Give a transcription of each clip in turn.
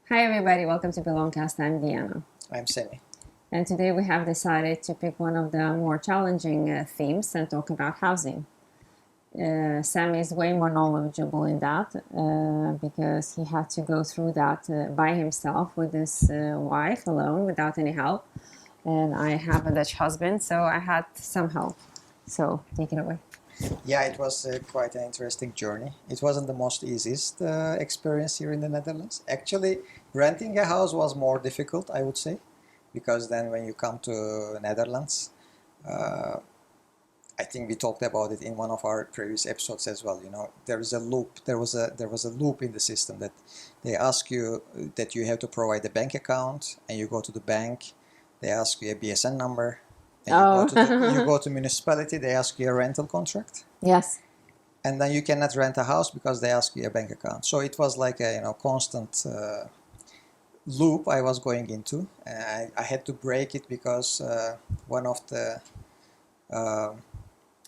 Hi everybody, welcome to Belongcast. I'm Diana. I'm Semi. And today we have decided to pick one of the more challenging themes and talk about housing. Sam is way more knowledgeable in that because he had to go through that by himself with his wife alone without any help. And I have a Dutch husband, so I had some help. So take it away. Yeah, it was quite an interesting journey. It wasn't the most easiest experience here in the Netherlands. Actually, renting a house was more difficult, I would say, because then when you come to Netherlands, uh, I think we talked about it in one of our previous episodes as well. You know, there is a loop. There was a loop in the system that they ask you that you have to provide a bank account, and you go to the bank. They ask you a BSN number, and you go to municipality. They ask you a rental contract, Yes. and then you cannot rent a house because they ask you a bank account. So it was like a constant loop I was going into. I had to break it because one of the uh,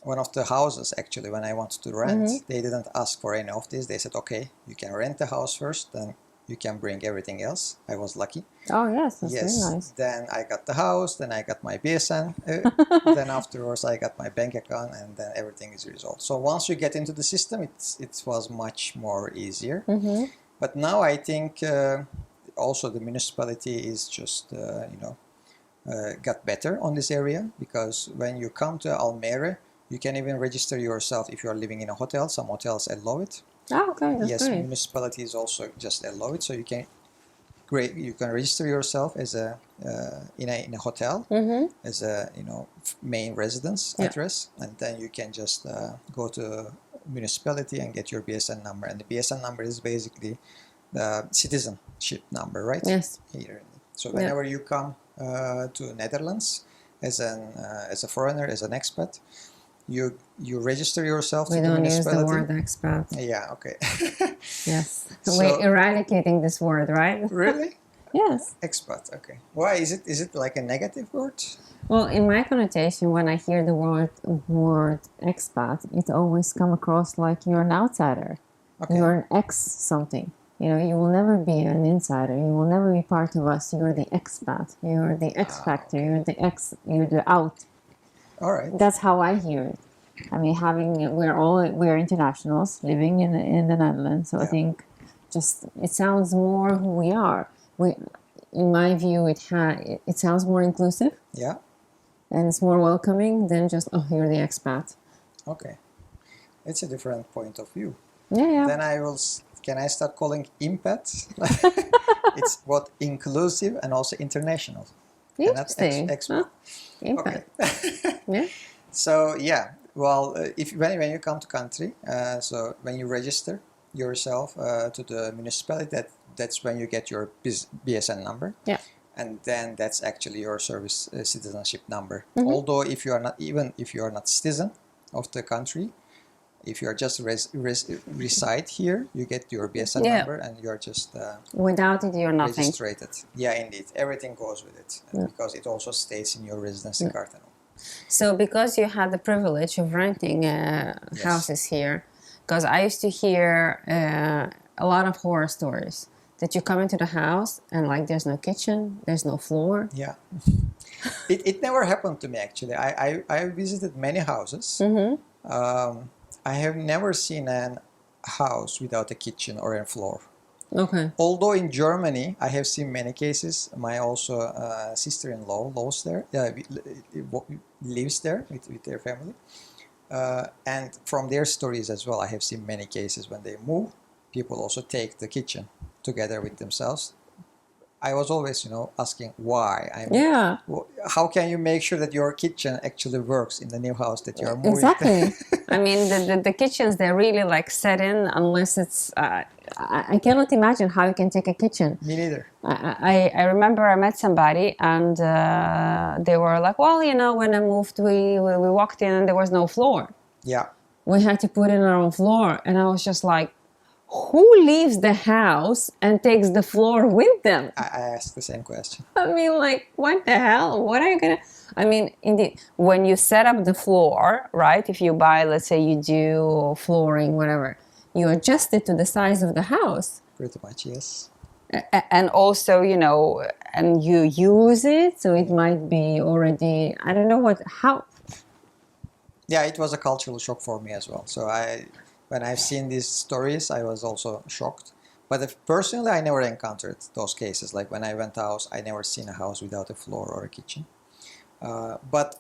one of the houses, actually, when I wanted to rent, they didn't ask for any of this. They said, okay, you can rent the house first, then you can bring everything else. I was lucky. Oh yes, that's Yes. very nice. Then I got the house, then I got my BSN, then afterwards I got my bank account, and then everything is resolved. So once you get into the system, it was much more easier. But now I think also the municipality is just got better on this area, because when you come to Almere, you can even register yourself if you are living in a hotel. Some hotels allow it. Oh, okay, that's Yes, great. municipalities also just allow it, so you can register yourself as in a hotel as a main residence address, and then you can just go to municipality and get your BSN number. And the BSN number is basically the citizenship number, right? Yes. Here. So whenever you come to Netherlands as a foreigner, as an expat, you register yourself We to the don't use the municipality. word expat. Yeah, okay. Yes. So- We're eradicating this word, right? Really? Yes. Expat, okay. Why is it like a negative word? Well, in my connotation, when I hear the word expat, it always come across like you're an outsider. Okay. You're an ex something. You know, you will never be an insider. You will never be part of us. You're the expat. You're the X factor. okay. You're the out. All right. That's how I hear it. I mean, we're internationals living in the Netherlands, so I Yeah. think it sounds more who we are. In my view, it sounds more inclusive Yeah. and it's more welcoming than just you're the expat. Okay. It's a different point of view. Yeah. Then can I start calling impact? It's both inclusive and also international. And that's Interesting. expat. Huh? Impact. Okay. Yeah. So yeah, well, if when you come to country, so when you register yourself to the municipality, that's when you get your BSN number. Yeah. And then that's actually your service citizenship number. Although if you are not citizen of the country, if you are just reside here, you get your BSN number, and you are just Without it, you're nothing. registered. Yeah, indeed, everything goes with it because it also stays in your residency card and all. So because you had the privilege of renting houses here, because I used to hear a lot of horror stories that you come into the house and like there's no kitchen, there's no floor. Yeah. It never happened to me, actually. I visited many houses. I have never seen a house without a kitchen or a floor. Okay. Although in Germany, I have seen many cases. My also sister-in-law lives there with their family. And from their stories as well, I have seen many cases when they move, people also take the kitchen together with themselves. I was always, asking why. Yeah. How can you make sure that your kitchen actually works in the new house that you are moving? Exactly. I mean, the kitchens, they're really like set in unless it's... I cannot imagine how you can take a kitchen. Me neither. I remember I met somebody and they were like, well, when I moved, we walked in and there was no floor. Yeah. We had to put in our own floor. And I was just like, who leaves the house and takes the floor with them? I asked the same question. I mean, like, what the hell? What are you gonna... I mean, indeed, when you set up the floor, right? If you buy, let's say you do flooring, whatever, you adjust it to the size of the house. Pretty much, yes. And also, and you use it, So it might be already, I don't know how. Yeah, it was a cultural shock for me as well. So when I've seen these stories, I was also shocked. But personally, I never encountered those cases. Like when I went to a house, I never seen a house without a floor or a kitchen. But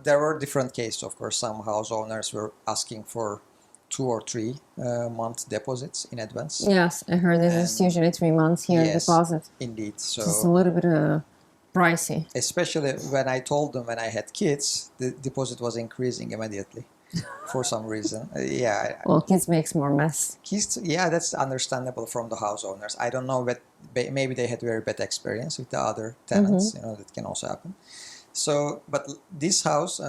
there were different cases, of course. Some house owners were asking for 2 or 3 month deposits in advance. Yes, I heard this is usually 3 months here Yes, deposit. indeed. So It's a little bit pricey. especially when I told them when I had kids, the deposit was increasing immediately for some reason. Yeah, Well, kids makes more mess. kids. Yeah, that's understandable from the house owners. I don't know, but maybe they had very bad experience with the other tenants. That can also happen. So, but this house,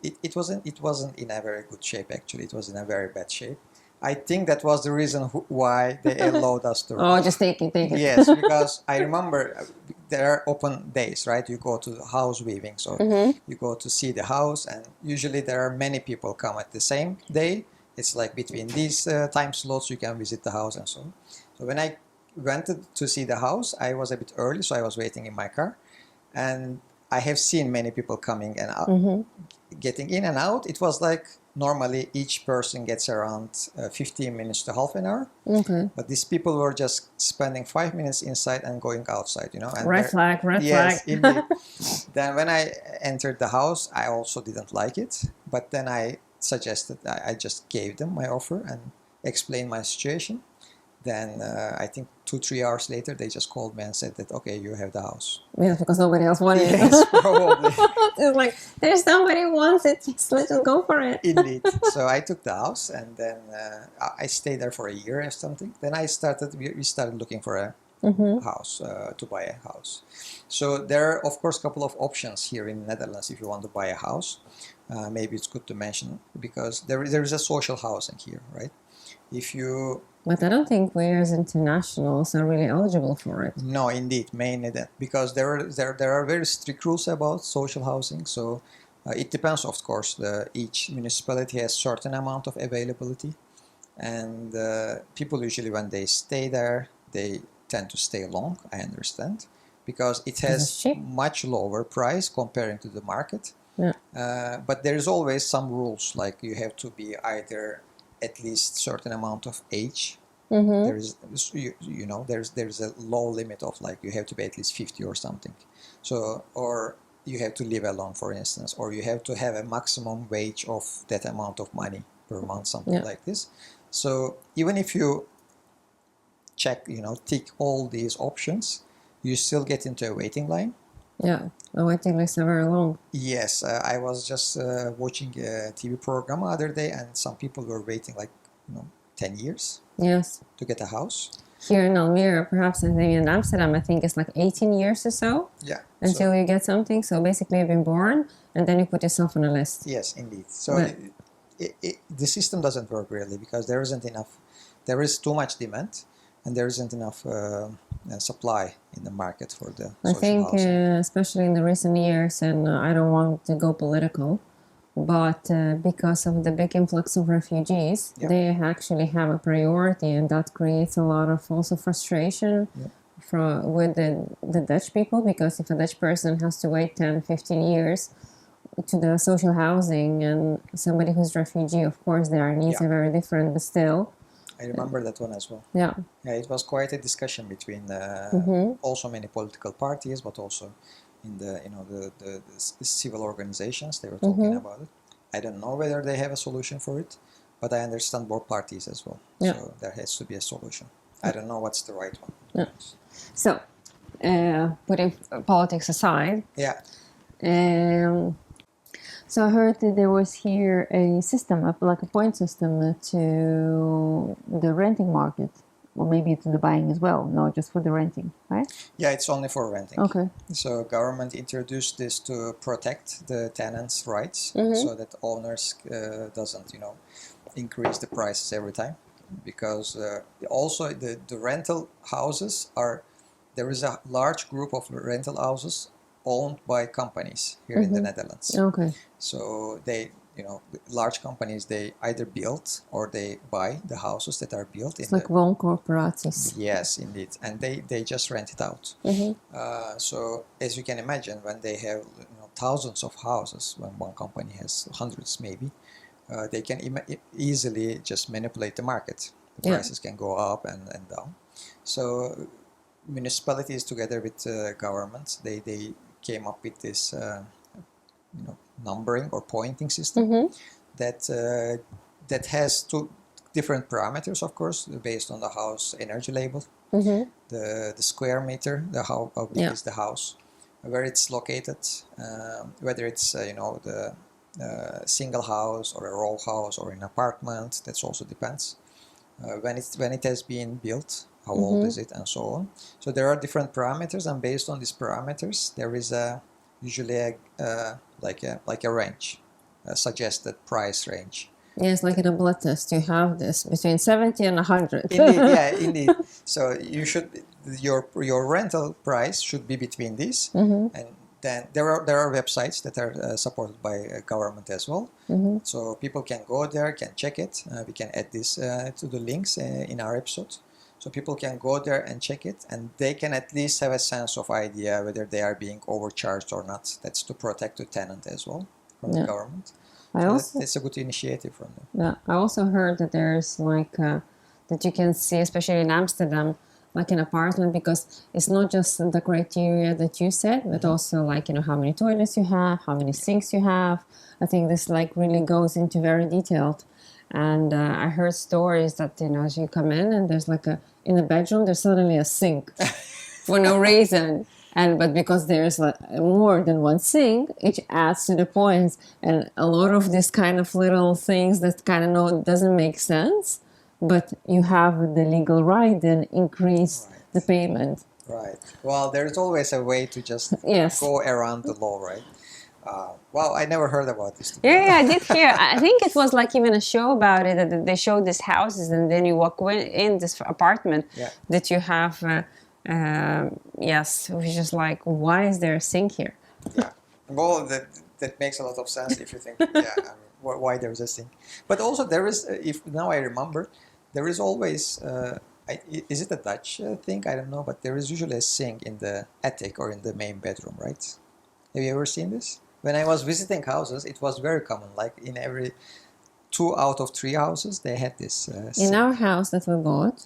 it wasn't in a very good shape. Actually, it was in a very bad shape. I think that was the reason why they allowed us to. Oh, just take it. Yes, because I remember there are open days, right? You go to the house weaving, so you go to see the house, and usually there are many people come at the same day. It's like between these time slots you can visit the house and so on. So when I went to see the house, I was a bit early, so I was waiting in my car, and I have seen many people coming and out, getting in and out. It was like normally each person gets around 15 minutes to half an hour. Okay. But these people were just spending 5 minutes inside and going outside, And Red flag. yes, indeed. Then when I entered the house, I also didn't like it. But then I suggested, I just gave them my offer and explained my situation. Then I think 2-3 hours later, they just called me and said that, okay, you have the house. Yeah, because nobody else wanted it. Yes, probably. It's like, there's somebody who wants it, just let's go for it. Indeed. So I took the house, and then I stayed there for a year or something. Then we started looking for a house, to buy a house. So there are, of course, a couple of options here in the Netherlands if you want to buy a house. Maybe it's good to mention, because there is a social housing here, right? But I don't think we as internationals are really eligible for it. No, indeed, mainly that, because there are very strict rules about social housing. So it depends, of course. Each municipality has certain amount of availability, and people usually, when they stay there, they tend to stay long. I understand, because it has much lower price comparing to the market. Yeah. But there is always some rules, like you have to be either at least certain amount of age. There is, there's a low limit of, like, you have to be at least 50 or something. So, or you have to live alone, for instance, or you have to have a maximum wage of that amount of money per month, something like this. So even if you check, tick all these options, you still get into a waiting line. Yeah, the waiting lists are very long. Yes, I was just watching a TV program the other day, and some people were waiting like 10 years. Yes. To get a house. Here in Almere, perhaps I think in Amsterdam, I think it's like 18 years or so. Yeah. Until you get something. So basically, you've been born, and then you put yourself on a list. Yes, indeed. So the system doesn't work really, because there isn't enough. There is too much demand, and there isn't enough supply in the market for the social housing. Especially in the recent years, and I don't want to go political, but because of the big influx of refugees, they actually have a priority, and that creates a lot of also frustration with the Dutch people, because if a Dutch person has to wait 10, 15 years to the social housing, and somebody who's refugee, of course, their needs are very different, but still. I remember that one as well. Yeah. Yeah, it was quite a discussion between also many political parties, but also in the civil organizations. They were talking about it. I don't know whether they have a solution for it, but I understand both parties as well. Yeah. So there has to be a solution. I don't know what's the right one. Yeah. So, putting politics aside. Yeah. So I heard that there was here a system, like a point system to the renting market, or maybe to the buying as well. No, just for the renting, right? Yeah, it's only for renting. Okay. So government introduced this to protect the tenants' rights, so that owners doesn't, increase the prices every time, because also the rental houses there is a large group of rental houses owned by companies here in the Netherlands. Okay. So they large companies, they either build or they buy the houses that are built in It's like wooncorporaties. Yes, indeed, and they just rent it out. So as you can imagine, when they have thousands of houses, when one company has hundreds maybe, they can easily just manipulate the market. The prices can go up and down. So municipalities together with governments, they came up with this numbering or pointing system that has two different parameters, of course, based on the house energy label, the square meter, how big is the house, where it's located, whether it's the single house or a row house or an apartment. That also depends. When it has been built, how old is it, and so on. So there are different parameters, and based on these parameters, there is usually like a range, a suggested price range. Yes, like in a blood test, you have this between 70 and 100. Indeed, yeah, indeed. So your rental price should be between these, and then there are websites that are supported by government as well. So people can go there, can check it. We can add this to the links in our episode. So people can go there and check it, and they can at least have a sense of idea whether they are being overcharged or not. That's to protect the tenant as well from the government. That's a good initiative from them. Yeah, I also heard that there's that you can see, especially in Amsterdam, like an apartment, because it's not just the criteria that you said, but also how many toilets you have, how many sinks you have. I think this really goes into very detailed. And I heard stories that as you come in and there's in the bedroom there's suddenly a sink for no reason. But because there's more than one sink, it adds to the points. And a lot of this kind of little things that kind of doesn't make sense, but you have the legal right then increase the payment. Right. Well, there's always a way to just go around the law, right? Wow, I never heard about this. Yeah, I did hear. I think it was even a show about it, that they showed these houses, and then you walk in this apartment that you have... it was just why is there a sink here? Yeah, well, that makes a lot of sense if you think, why there is a sink. But also there is, if now I remember, there is always, is it a Dutch thing? I don't know, but there is usually a sink in the attic or in the main bedroom, right? Have you ever seen this? When I was visiting houses, it was very common, like in every 2 out of 3 houses, they had this sink. In our house that we bought,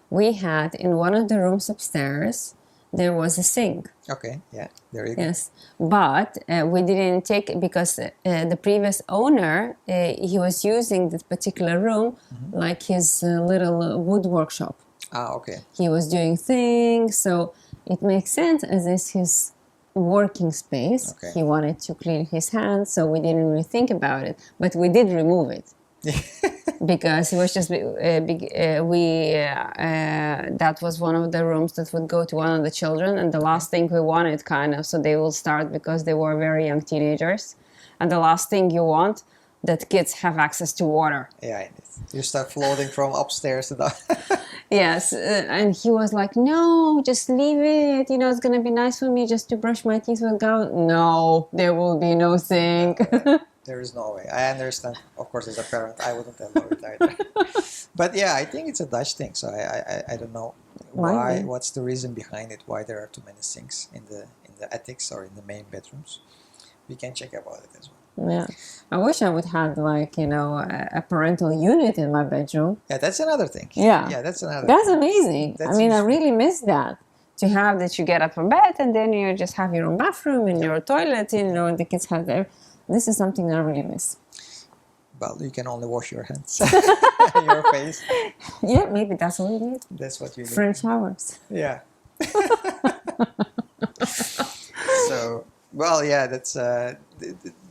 we had in one of the rooms upstairs, there was a sink. Okay, yeah, there you go. Yes, but we didn't take it because the previous owner, he was using this particular room like his little wood workshop. Ah, okay. He was doing things, so it makes sense as is his working space. Okay. He wanted to clean his hands, so we didn't really think about it, but we did remove it. Because it was just that was one of the rooms that would go to one of the children, and the last thing we wanted so they will start because they were very young teenagers, and the last thing you want that kids have access to water. Yeah, you start floating from upstairs to down. Yes, and he was like, no, just leave it, it's gonna be nice for me just to brush my teeth with go. No, there will be no sink. There is no way. I understand. Of course, as a parent, I wouldn't allow it either. But yeah, I think it's a Dutch thing. So I don't know why. What's the reason behind it? Why there are too many sinks in the attics or in the main bedrooms? We can check about it as well. Yeah, I wish I would have a parental unit in my bedroom. Yeah, that's another thing. Yeah, that's another. That's amazing. That's I really miss that. To have that you get up from bed and then you just have your own bathroom and your toilet. The kids have their. This is something I really miss. Well, you can only wash your hands, your face. Yeah, maybe that's all you need. That's what you need. French showers. Yeah. So, well, yeah, that's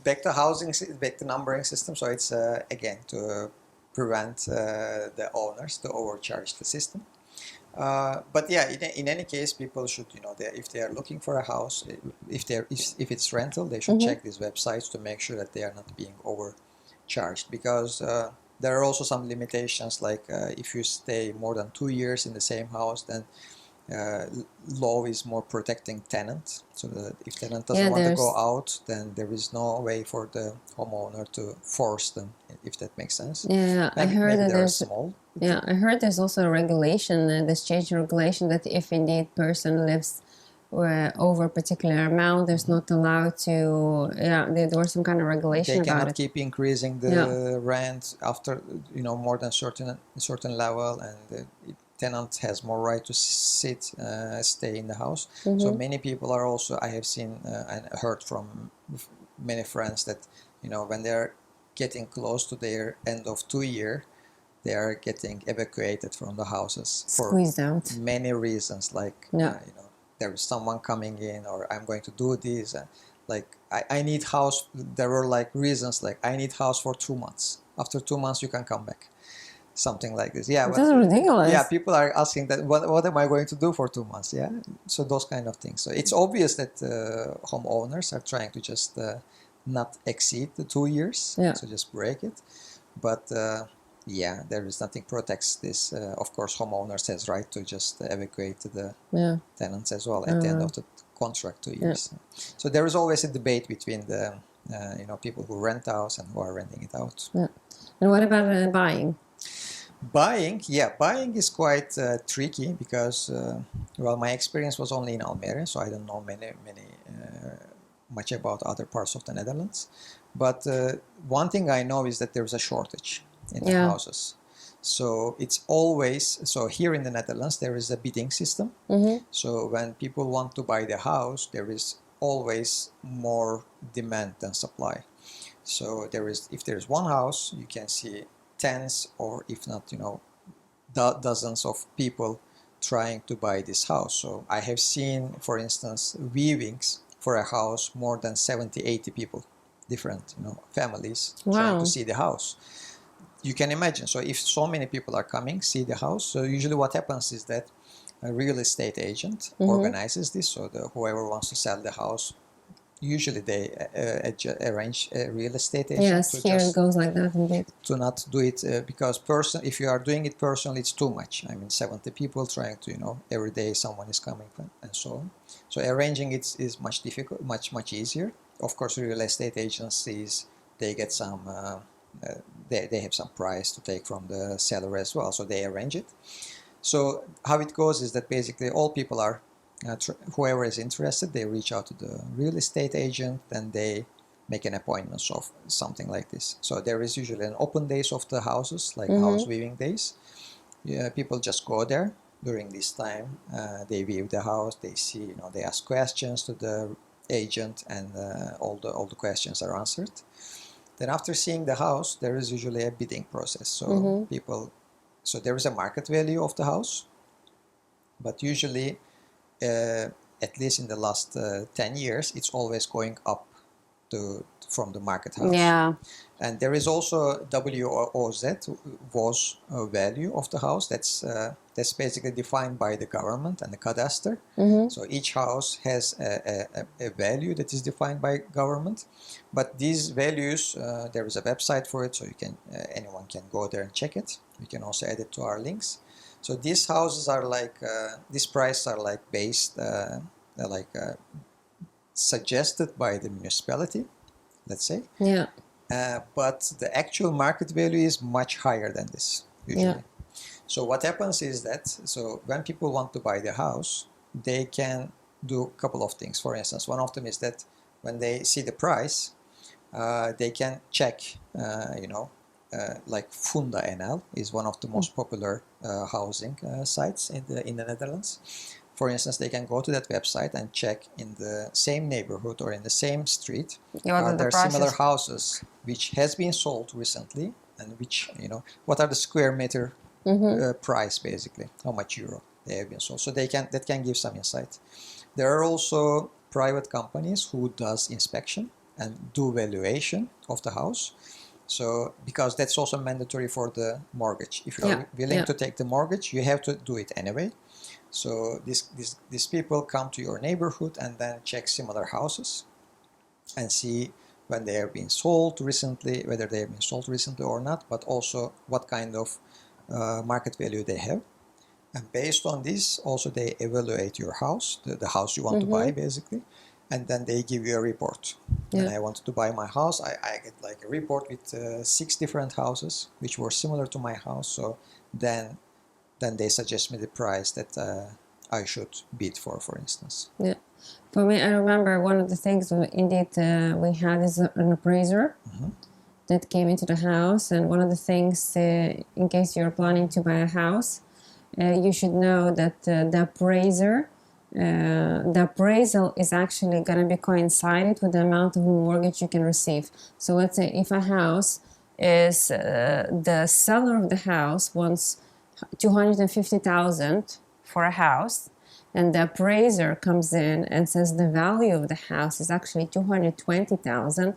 back to housing, back to numbering system. So it's again to prevent the owners to overcharge the system. But yeah, in any case, people should, if they are looking for a house, if it's rental, they should check these websites to make sure that they are not being overcharged, because there are also some limitations, like if you stay more than 2 years in the same house, then law is more protecting tenant, so that if tenant doesn't Yeah, want to go there's- out, then there is no way for the homeowner to force them, if that makes sense. Yeah, I Maybe, heard maybe that they're there's small. yeah, I heard there's also a regulation, this change in regulation that if indeed person lives over a particular amount, there's not allowed to. Yeah, there was some kind of regulation They about cannot it. keep increasing the rent after, more than certain level, and the tenant has more right to stay in the house. So many people are also, I have seen and heard from many friends that when they're getting close to their end of 2 year, they are getting evacuated from the houses for Squeezed out. many reasons, like Yeah. there is someone coming in, or I'm going to do this, like I need house. There were like reasons like I need house for 2 months. After 2 months you can come back, something like this. Yeah, That's ridiculous. yeah, people are asking that what am I going to do for 2 months? Yeah, so those kind of things. So it's obvious that homeowners are trying to just not exceed the 2 years, Yeah. so just break it. But yeah, there is nothing protects this. Of course, homeowners has right to just evacuate the Yeah. tenants as well at the end of the contract, 2 years. So there is always a debate between the people who rent house and who are renting it out. Yeah. And what about buying? Buying is quite tricky because well, my experience was only in Almere, so I don't know much about other parts of the Netherlands. But one thing I know is that there's a shortage in the Yeah. houses. So it's always, so here in the Netherlands there is a bidding system. So when people want to buy the house, there is always more demand than supply. So if there's one house, you can see tens, or if not, dozens of people trying to buy this house. So I have seen, for instance, viewings for a house, more than 70, 80 people, different, families trying Wow. to see the house. You can imagine. So if so many people are coming, see the house, so usually what happens is that a real estate agent organizes this. So whoever wants to sell the house, usually they arrange a real estate agent Yes, to here it just goes like that indeed. to not do it because if you are doing it personally, it's too much. I mean, 70 people trying to, every day someone is coming and so on. So arranging it is much difficult, much easier. Of course, real estate agencies, they get some, they have some price to take from the seller as well, so they arrange it. So how it goes is that basically all people are, whoever is interested, they reach out to the real estate agent, then they make an appointment of something like this. So there is usually an open days of the houses, like house viewing days. Yeah, people just go there during this time. They view the house, they see, they ask questions to the agent, and all the questions are answered. Then after seeing the house, there is usually a bidding process. So so there is a market value of the house, but usually, at least in the last 10 years, it's always going up from the market house. Yeah. And there is also WOZ, WOZ value of the house. That's basically defined by the government and the cadastre. So each house has a value that is defined by government. But these values, there is a website for it, so anyone can go there and check it. We can also add it to our links. So these houses are like, these prices are like based, suggested by the municipality, let's say. Yeah. But the actual market value is much higher than this, usually. Yeah. So what happens is that, so when people want to buy the house, they can do a couple of things. For instance, one of them is that when they see the price, they can check, like Funda.nl is one of the most popular housing sites in the Netherlands. For instance, they can go to that website and check in the same neighborhood or in the same street, are there similar houses which has been sold recently, and which, what are the square meter price, basically, how much euro they have been sold. So that can give some insight. There are also private companies who does inspection and do valuation of the house. So because that's also mandatory for the mortgage. If you're willing to take the mortgage, you have to do it anyway. So these people come to your neighborhood and then check similar houses and see when they have been sold recently, whether they have been sold recently or not, but also what kind of market value they have. And based on this, also they evaluate your house, the house you want to buy basically, and then they give you a report. When Yeah. I wanted to buy my house, I get like a report with 6 different houses which were similar to my house. So then they suggest me the price that I should bid for instance. Yeah. For me, I remember one of the things indeed we had is an appraiser that came into the house, and one of the things, in case you're planning to buy a house, you should know that the appraisal is actually going to be coincided with the amount of mortgage you can receive. So let's say if a house is the seller of the house wants 250,000 for a house, and the appraiser comes in and says the value of the house is actually 220,000,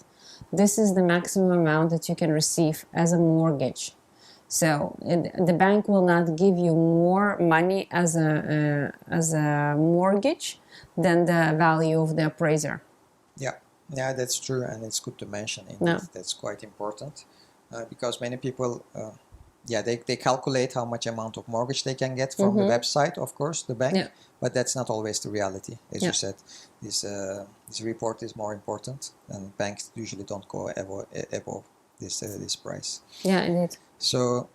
this is the maximum amount that you can receive as a mortgage. So the bank will not give you more money as a mortgage than the value of the appraiser. Yeah, that's true, and it's good to mention. Indeed, No. that's quite important because many people, they calculate how much amount of mortgage they can get from the website, of course, the bank, Yeah. but that's not always the reality. As Yeah. you said, this report is more important, and banks usually don't go above this price. Yeah, indeed. So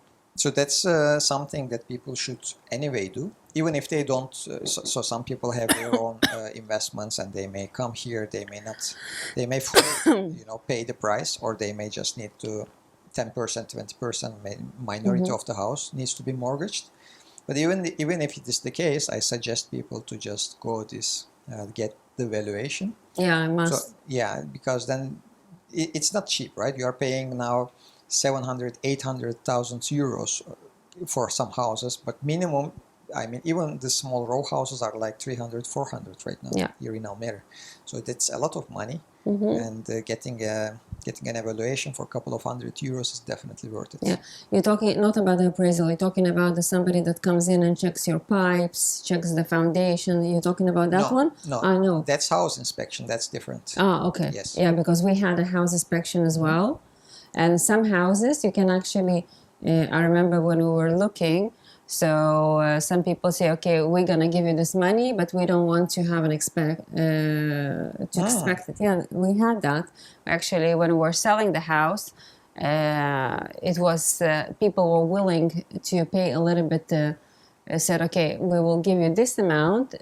that's something that people should anyway do, even if they don't. So some people have their own investments, and they may come here. They may not. They may fully, pay the price, or they may just need to 10%, 20% minority of the house needs to be mortgaged. But even if it is the case, I suggest people to just go get the valuation. Yeah, I must. So yeah, because then it's not cheap, right? You are paying now 700, 800,000 euros for some houses, but minimum, I mean, even the small row houses are like 300, 400 right now here in Almere. So that's a lot of money, and getting an evaluation for a couple of €100 is definitely worth it. Yeah, you're talking not about the appraisal. You're talking about somebody that comes in and checks your pipes, checks the foundation. You're talking about that one? No, I know. That's house inspection. That's different. Oh, okay. Yes. Yeah, because we had a house inspection as well, and some houses you can actually. I remember when we were looking. So some people say, okay, we're gonna give you this money, but we don't want to have expect it. Yeah, we had that actually when we were selling the house. It was people were willing to pay a little bit. Said, okay, we will give you this amount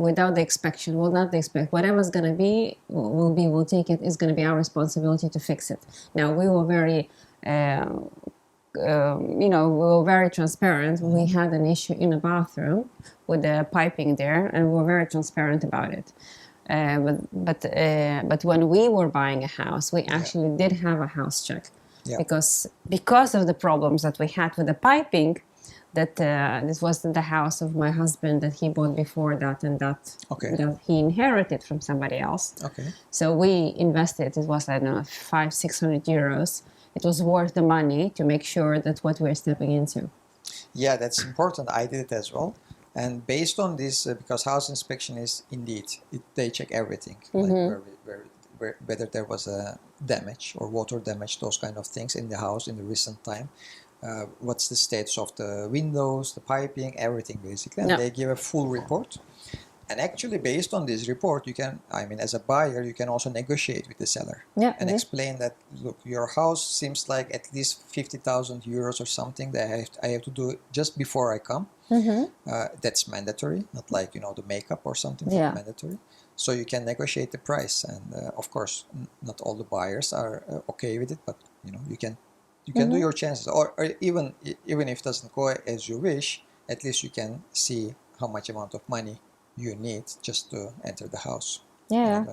without the inspection. We'll not expect whatever's gonna be. We'll take it. It's gonna be our responsibility to fix it. Now we were very. We were very transparent. We had an issue in a bathroom with the piping there, and we were very transparent about it. But when we were buying a house, we actually did have a house check, because of the problems that we had with the piping. That this was the house of my husband that he bought before that, and that he inherited from somebody else. Okay. So we invested. It was, I don't know, 500-600 euros. It was worth the money to make sure that what we're stepping into. Yeah, that's important. I did it as well. And based on this, because house inspection is indeed, they check everything, like whether there was a damage or water damage, those kind of things in the house in the recent time. What's the status of the windows, the piping, everything basically. And they give a full report. And actually, based on this report, you can, as a buyer, you can also negotiate with the seller and explain that, look, your house seems like at least 50,000 euros or something that I have to do just before I come. That's mandatory, not like, the makeup or something, that's mandatory. So you can negotiate the price. And of course, not all the buyers are okay with it, but, you can do your chances. Or even if it doesn't go as you wish, at least you can see how much amount of money you need just to enter the house. Yeah.